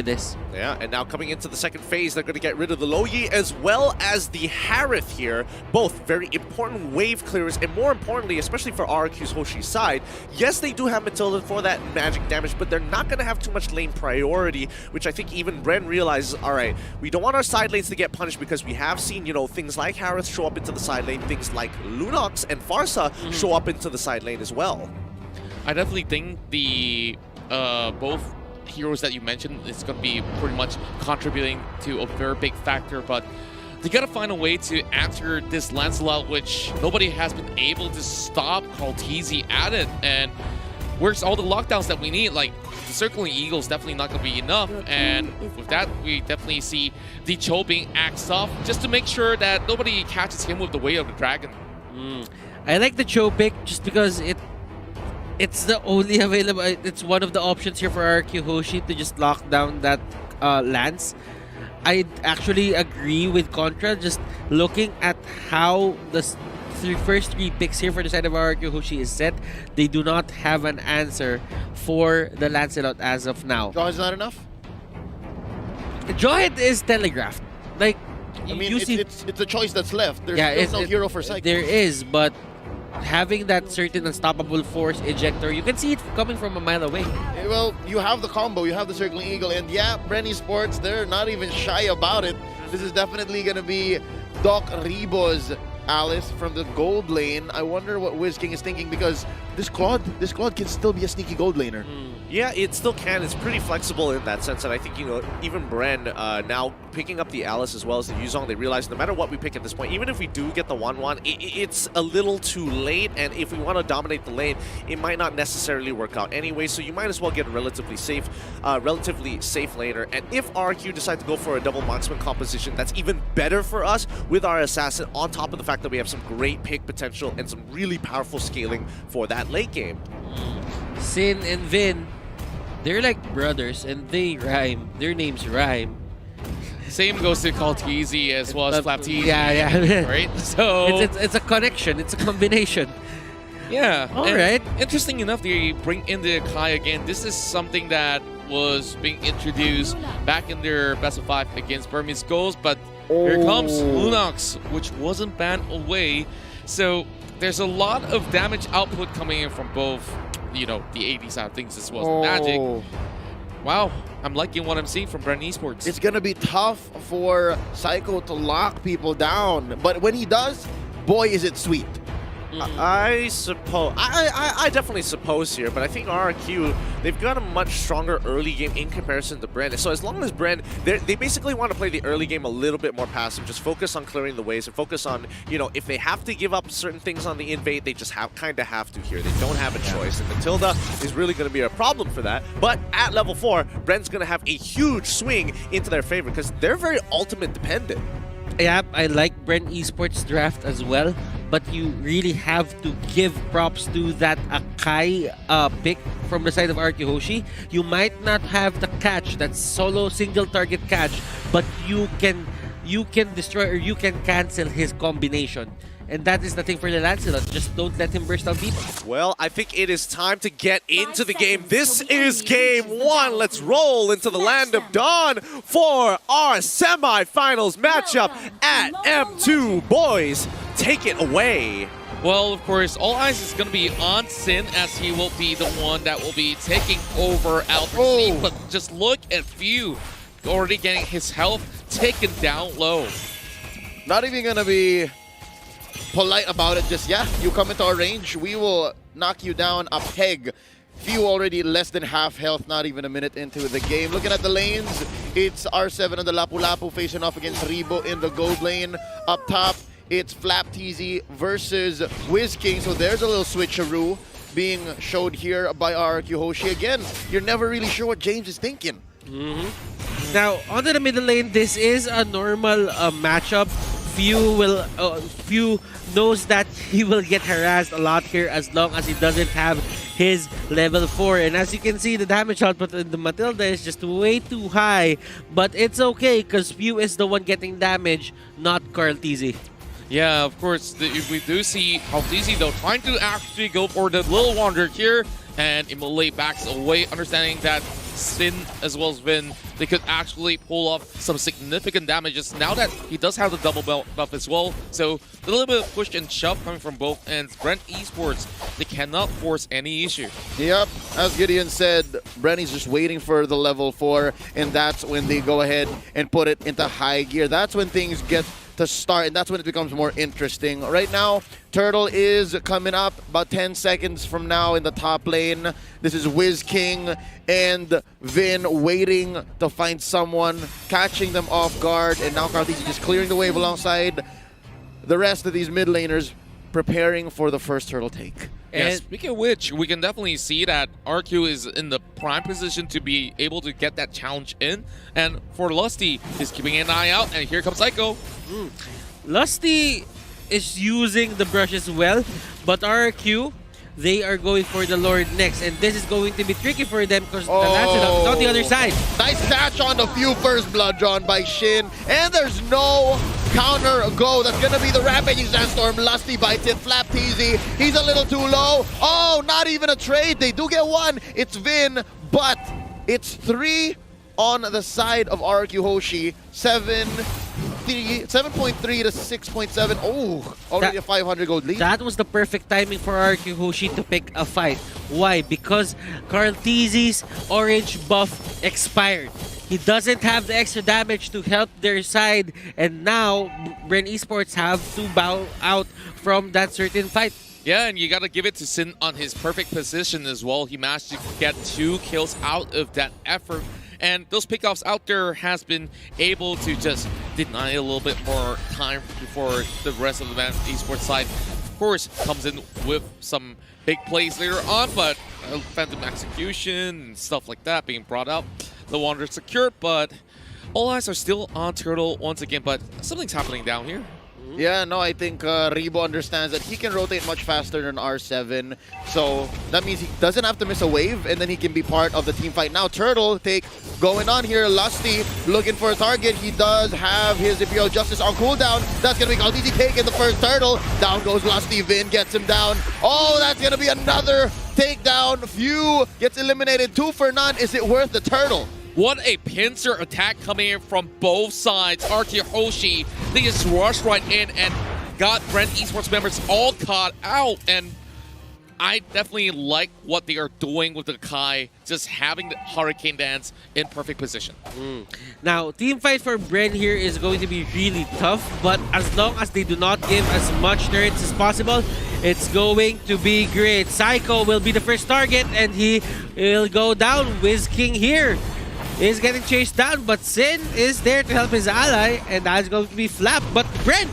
this. Yeah, and now coming into the second phase, they're going to get rid of the Loyi as well as the Harith here. Both very important wave clearers, and more importantly, especially for RRQ's Hoshi side, yes, they do have Matilda for that magic damage, but they're not going to have too much lane priority, which I think even BREN realizes, all right, we don't want our side lanes to get punished because we have seen, you know, things like Harith show up into the side lane, things like Lunox and Farsa show up into the side lane as well. I definitely think the both heroes that you mentioned is going to be pretty much contributing to a very big factor, but they got to find a way to answer this Lancelot, which nobody has been able to stop Karl'Tezi at it. And where's all the lockdowns that we need? Like, the Circling Eagle is definitely not going to be enough, and with that, we definitely see the Cho being axed off just to make sure that nobody catches him with the Way of the Dragon. I like the Cho pick just because it's the only available. It's one of the options here for RRQ Hoshi to just lock down that Lance. I actually agree with Contra. Just looking at how the first three picks here for the side of RRQ Hoshi is set, they do not have an answer for the Lancelot as of now. Draw is not enough? Jawhead is telegraphed. Like, I mean, you see, it's a choice that's left. There's still no hero for Psycho. There is, but having that certain unstoppable force ejector, you can see it coming from a mile away. Well, you have the combo, you have the Circling Eagle, and yeah, BREN Esports, they're not even shy about it. This is definitely going to be Doc Rebo's Alice from the gold lane. I wonder what WizKing is thinking, because this Claude can still be a sneaky gold laner. Yeah, it still can. It's pretty flexible in that sense, and I think, you know, even BREN now picking up the Alice as well as the Yuzong, they realize no matter what we pick at this point, even if we do get the 1-1, it's a little too late, and if we want to dominate the lane, it might not necessarily work out anyway, so you might as well get a relatively safe laner. And if RRQ decide to go for a double marksman composition, that's even better for us with our assassin, on top of the fact that we have some great pick potential and some really powerful scaling for that late game. Sin and Vin, they're like brothers, and they rhyme. Their names rhyme. Same goes to Karl'Tezi as well as Flaptezi. Yeah. Right? So it's a connection. It's a combination. Yeah. All right. Interesting enough, they bring in the Kai again. This is something that was being introduced back in their best of 5 against Burmese Ghost, but here comes Lunox, which wasn't banned away. So there's a lot of damage output coming in from both, you know, the AD side of things as well as the Magic. Wow, I'm liking what I'm seeing from BREN Esports. It's going to be tough for Psycho to lock people down, but when he does, boy, is it sweet. I suppose, I definitely suppose here, but I think RRQ, they've got a much stronger early game in comparison to BREN. So as long as BREN, they basically want to play the early game a little bit more passive, just focus on clearing the waves and focus on, you know, if they have to give up certain things on the invade, they just kind of have to here. They don't have a choice, and Matilda is really going to be a problem for that. But at level 4, BREN's going to have a huge swing into their favor because they're very ultimate dependent. Yeah, I like BREN Esports draft as well, but you really have to give props to that Akai pick from the side of RRQ Hoshi. You might not have the catch, that solo single target catch, but you can destroy or you can cancel his combination. And that is the thing for the Lancelot. Just don't let him burst down people. Well, I think it is time to get into the game. This is game 1. Let's roll into the land of Dawn for our semifinals matchup at M2. Boys, take it away. Well, of course, all eyes is going to be on Sin, as he will be the one that will be taking over Alfred's team. But just look at Few already getting his health taken down low. Not even going to be polite about it. Just, yeah, you come into our range, we will knock you down a peg. Few already less than half health, not even a minute into the game. Looking at the lanes, it's R7 on the Lapu-Lapu facing off against Rebo in the gold lane. Up top, it's Flaptezi versus WizKing. So there's a little switcheroo being showed here by RRQ Hoshi. Again, you're never really sure what James is thinking. Now, onto the middle lane, this is a normal matchup. Few knows that he will get harassed a lot here as long as he doesn't have his level 4. And as you can see, the damage output in the Matilda is just way too high. But it's okay because Few is the one getting damage, not Karl'Tezi. Yeah, of course, we do see Karl'Tezi though trying to actually go for the Little Wanderer here. and Imole backs away, understanding that Sin as well as Vin, they could actually pull off some significant damages now that he does have the double belt buff as well. So a little bit of push and shove coming from both ends. BREN Esports, they cannot force any issue. Yep, as Gideon said, Brenny's just waiting for the level 4, and that's when they go ahead and put it into high gear. That's when things get to start, and that's when it becomes more interesting. Right now, Turtle is coming up about 10 seconds from now in the top lane. This is Wiz King and Vin waiting to find someone, catching them off guard, and now Cartesi just clearing the wave alongside the rest of these mid laners, preparing for the first Turtle take. And speaking of which, we can definitely see that RQ is in the prime position to be able to get that challenge in. And for Lusty, he's keeping an eye out, and here comes Psycho. Lusty is using the brush as well, but RRQ, they are going for the Lord next, and this is going to be tricky for them because the Lancelot is on the other side. Nice catch on the few first blood drawn by Shin, and there's no counter go. That's gonna be the Rampaging Sandstorm. Lusty bites it, Flap TZ, he's a little too low. Oh, not even a trade. They do get one. It's Vin, but it's 3 on the side of RRQ Hoshi. 7.3 to 6.7. Oh, already a 500 gold lead. That was the perfect timing for RRQ Hoshi to pick a fight. Why? Because Carl TZ's orange buff expired. He doesn't have the extra damage to help their side, and now BREN Esports have to bow out from that certain fight. Yeah, and you got to give it to Sin on his perfect position as well. He managed to get 2 kills out of that effort. And those pickoffs out there has been able to just deny a little bit more time before the rest of the BREN Esports side, of course, comes in with some big plays later on, but Phantom Execution and stuff like that being brought out. The Wanderer secured, but all eyes are still on Turtle once again, but something's happening down here. Yeah, no, I think Rebo understands that he can rotate much faster than R7. So that means he doesn't have to miss a wave, and then he can be part of the team fight. Now, Turtle take going on here. Lusty looking for a target. He does have his Imperial Justice on cooldown. That's going to be called easy taking the first Turtle. Down goes Lusty. Vin gets him down. Oh, that's going to be another takedown. Few gets eliminated. 2 for none. Is it worth the Turtle? What a pincer attack coming in from both sides. RRQ Hoshi, they just rushed right in and got BREN Esports members all caught out. And I definitely like what they are doing with the Kai, just having the Hurricane Dance in perfect position. Now, team fight for BREN here is going to be really tough, but as long as they do not give as much turrets as possible, it's going to be great. Psycho will be the first target, and he will go down. Wiz King here is getting chased down, but Sin is there to help his ally, and that's going to be Flap. But BREN,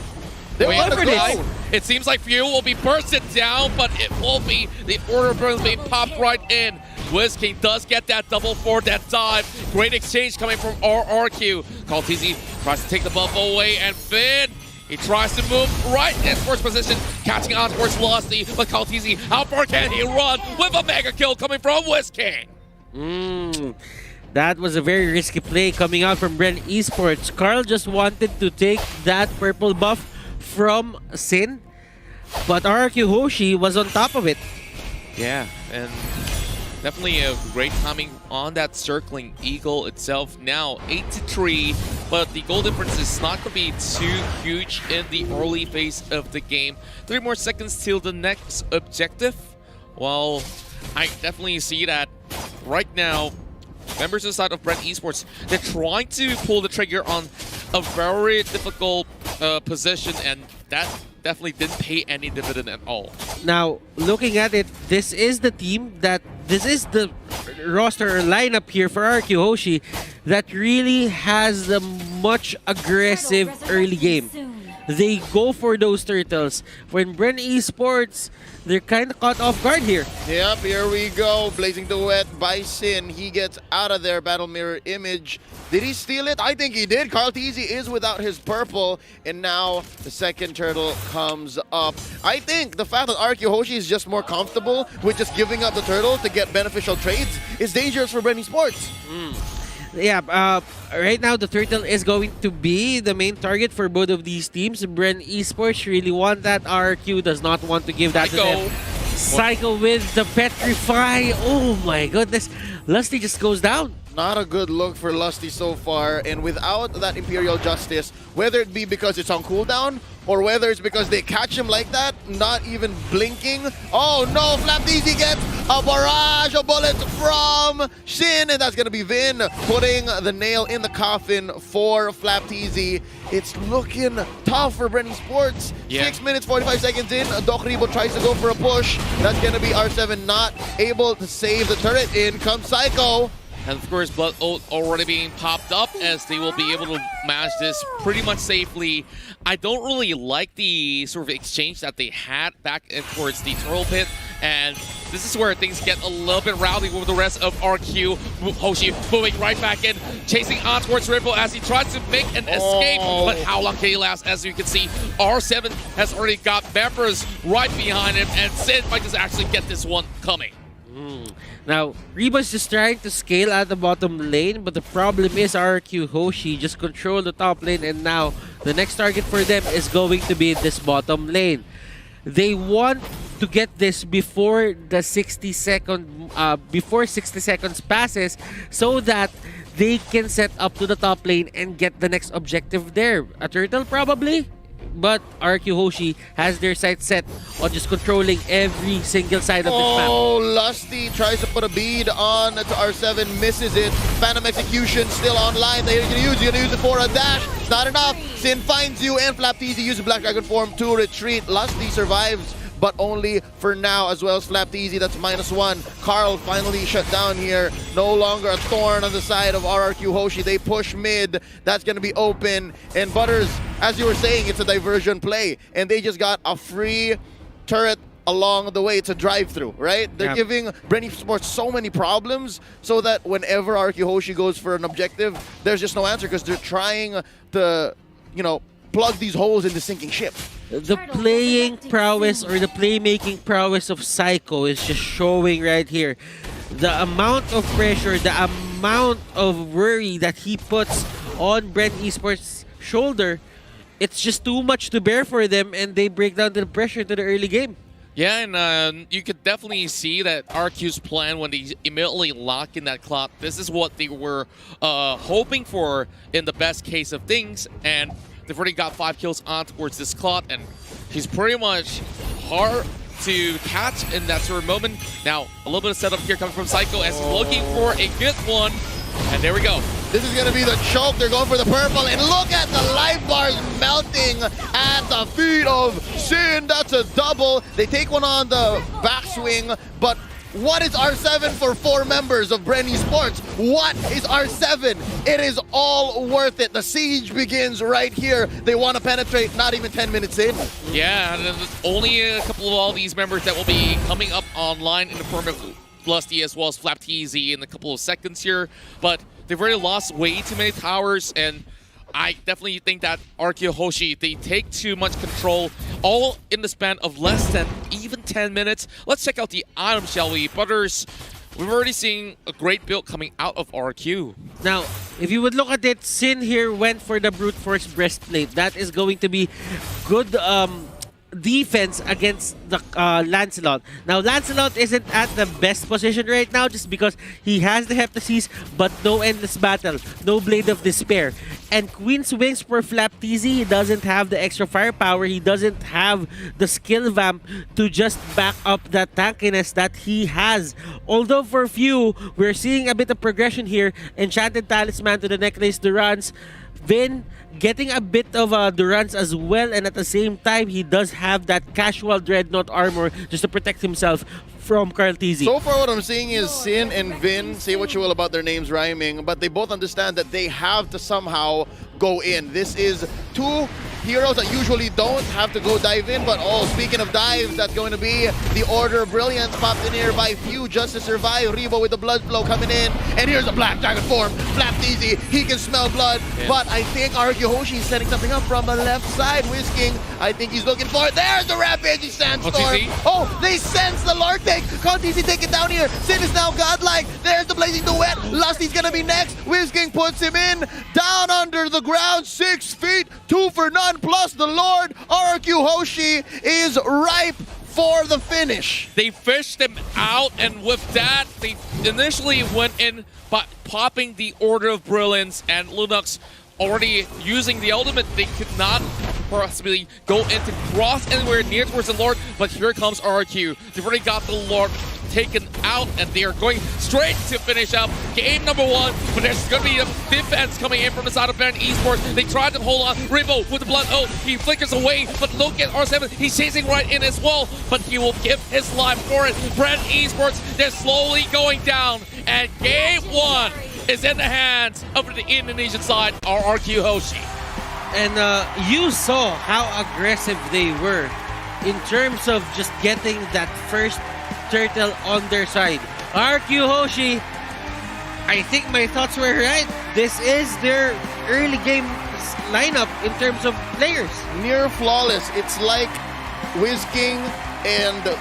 they went for this. It seems like Fuel will be bursted down, but it will be the Order of Burns being popped right in. Wiz King does get that double for that dive. Great exchange coming from RRQ. Kaltizi tries to take the buff away, and Finn, he tries to move right in first position, catching on towards Lusty, but Kaltizi, how far can he run with a mega kill coming from Wiz King? That was a very risky play coming out from BREN Esports. Carl just wanted to take that purple buff from Sin, but RRQ Hoshi was on top of it. Yeah, and definitely a great timing on that circling Eagle itself. Now 8-3, but the goal difference is not going to be too huge in the early phase of the game. 3 more seconds till the next objective. Well, I definitely see that right now. Members inside of BREN Esports, they're trying to pull the trigger on a very difficult position, and that definitely didn't pay any dividend at all. Now, looking at it, this is the roster or lineup here for RRQ Hoshi that really has the much aggressive early game. They go for those turtles. When BREN Esports, they're kind of caught off guard here. Yep, here we go. Blazing Duet by Sin. He gets out of there. Battle Mirror Image. Did he steal it? I think he did. Carl TZ is without his purple. And now the second turtle comes up. I think the fact that RRQ Hoshi is just more comfortable with just giving up the turtle to get beneficial trades is dangerous for BREN Esports. Yeah, right now the turtle is going to be the main target for both of these teams. BREN Esports really want that. RRQ does not want to give that to them. Psycho with the Petrify. Oh my goodness. Lusty just goes down. Not a good look for Lusty so far, and without that Imperial Justice, whether it be because it's on cooldown or whether it's because they catch him like that, not even blinking. Oh no, Flapteezy gets a barrage of bullets from Shin, and that's gonna be Vin putting the nail in the coffin for Flapteezy. It's looking tough for BREN Sports. Yeah. 6 minutes, 45 seconds in, Doc Rebo tries to go for a push. That's gonna be R7 not able to save the turret. In comes Psycho. And of course, Blood Oath already being popped up as they will be able to manage this pretty much safely. I don't really like the sort of exchange that they had back towards the Turtle Pit. And this is where things get a little bit rowdy with the rest of RQ. Hoshi moving right back in, chasing on towards Ripple as he tries to make an escape. But how long can he last? As you can see, R7 has already got Vampers right behind him, and Sid might just actually get this one coming. Now, Reba's just trying to scale at the bottom lane, but the problem is RRQ Hoshi just control the top lane, and now the next target for them is going to be this bottom lane. They want to get this before the 60 seconds passes, so that they can set up to the top lane and get the next objective there. A turtle probably? But RQ Hoshi has their sights set on just controlling every single side of this map. Oh, Lusty tries to put a bead on to R7, misses it. Phantom Execution still online. They're gonna use it for a dash. It's not enough. Sin finds you, and Flapteezy uses Black Dragon form to retreat. Lusty survives, but only for now, as well as Flapteezy. That's -1. Carl finally shut down here. No longer a thorn on the side of RRQ Hoshi. They push mid. That's going to be open. And Butters, as you were saying, it's a diversion play. And they just got a free turret along the way. It's a drive-through, right? They're giving BREN Sports so many problems so that whenever RRQ Hoshi goes for an objective, there's just no answer because they're trying to, you know, plug these holes in the sinking ship. The playing prowess or the playmaking prowess of Psycho is just showing right here. The amount of pressure, the amount of worry that he puts on BREN Esports' shoulder, it's just too much to bear for them, and they break down the pressure to the early game. Yeah, and you could definitely see that RQ's plan when they immediately lock in that clock, this is what they were hoping for in the best case of things, and they've already got 5 kills on towards this clock, and he's pretty much hard to catch in that sort of moment. Now, a little bit of setup here coming from Psycho as he's looking for a good one, and there we go. This is going to be the choke. They're going for the purple, and look at the life bars melting at the feet of Sin. That's a double. They take one on the backswing, but what is R7 for 4 members of BREN Sports? What is R7? It is all worth it. The siege begins right here. They want to penetrate, not even 10 minutes in. Yeah, and there's only a couple of all these members that will be coming up online in the form of Lusty as well as Flapteezy in a couple of seconds here. But they've already lost way too many towers, and I definitely think that RQ Hoshi, they take too much control, all in the span of less than even 10 minutes. Let's check out the items, shall we? Butters, we've already seen a great build coming out of RQ. Now, if you would look at it, Sin here went for the Brute Force Breastplate. That is going to be good defense against the Lancelot. Now, Lancelot isn't at the best position right now just because he has the Heptasis, but no Endless Battle, no Blade of Despair. And Queen's Wings for Flapteezy, he doesn't have the extra firepower, he doesn't have the skill vamp to just back up that tankiness that he has. Although for few, we're seeing a bit of progression here. Enchanted Talisman to the Necklace Durance. Vin getting a bit of a Durance as well, and at the same time, he does have that casual Dreadnought armor just to protect himself from Karlteezy. So far what I'm seeing is Sin and Vin, say what you will about their names rhyming, but they both understand that they have to somehow go in. This is 2 heroes that usually don't have to go dive in, but oh, speaking of dives, that's going to be the Order of Brilliance popped in here by few just to survive. Rebo with the blood flow coming in, and here's a Black Dragon form. Flapteezy, he can smell blood, but I think RQ Hoshi is setting something up from the left side. Whisking, I think he's looking for it. There's the Rampaging Sandstorm. Oh, they sense the Lord take. Karlteezy take it down here. Sin is now godlike. There's the Blazing Duet. Lusty's gonna be next. Whisking puts him in. Down under the ground, 6 feet, 2 for none, plus the Lord. RRQ Hoshi is ripe for the finish. They fished them out, and with that, they initially went in by popping the Order of Brilliance, and Lunox already using the ultimate. They could not possibly go into cross anywhere near towards the Lord, but here comes RRQ. They've already got the Lord taken out, and they are going straight to finish up game number 1. But there's going to be a defense coming in from the side of BREN Esports. They tried to hold on. Rainbow with the blood. Oh, he flickers away, but look at R7. He's chasing right in as well, but he will give his life for it. BREN Esports, they're slowly going down, and game 1 is in the hands of the Indonesian side, RRQ HOSHI. And you saw how aggressive they were in terms of just getting that first turtle on their side. RRQ HOSHI, I think my thoughts were right. This is their early game lineup in terms of players. Near flawless. It's like Whiz-King and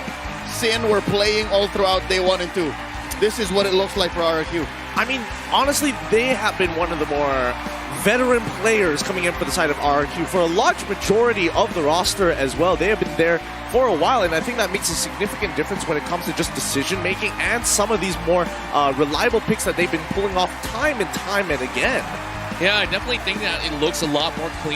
Sin were playing all throughout day 1 and 2. This is what it looks like for RRQ. I mean, honestly, they have been one of the more veteran players coming in for the side of RRQ for a large majority of the roster as well. They have been there for a while, and I think that makes a significant difference when it comes to just decision-making and some of these more reliable picks that they've been pulling off time and time and again. Yeah, I definitely think that it looks a lot more clean.